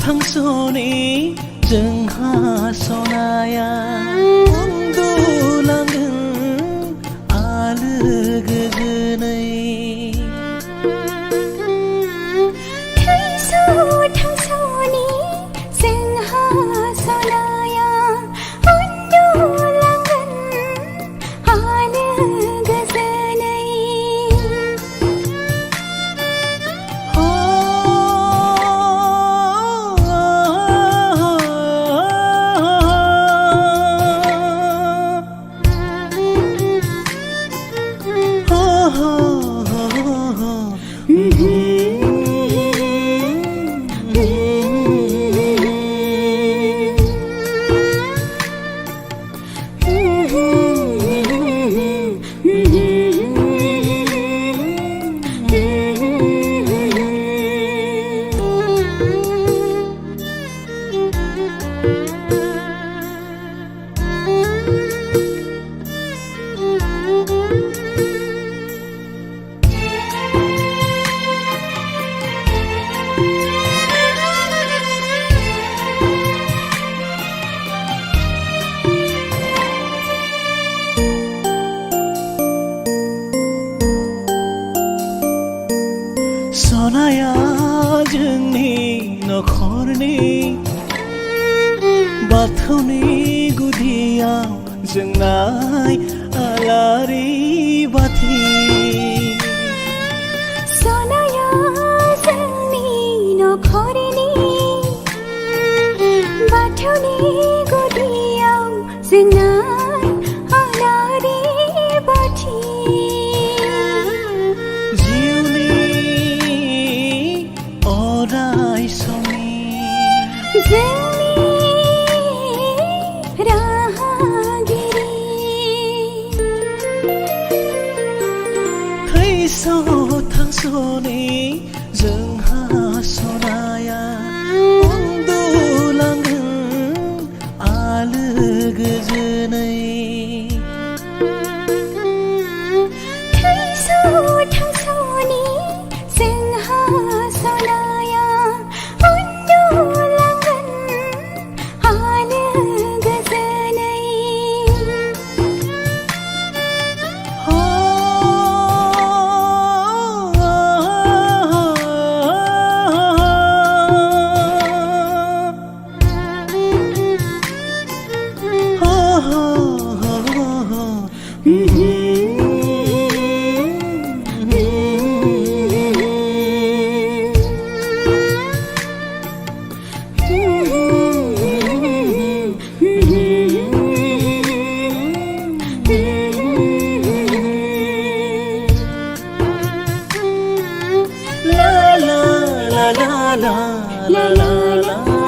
थांस'नि जोंहा सनाया उन्दुलांदों आलो गोजोनै थैस' थांस'नि जोंहा सनाया उन्दुलांगोन आलो गोजोनै सनाया जोंनि नखरनि बाथौनि गुदियाव जोंनाय आलारि बाथि सनाया जोंनि नखरनि बाथौनि गुदियाव जोंनाय आलारि बाथि अराय समनि जोंनि राहागिरि थैस' थांस'नि जोंहा सनाया उन्दुलांदों आलो गोजोनै थैस' थांस'नि जोंहा सनाया उन्दुलांगोन आलो गोजोनै la la la la la la la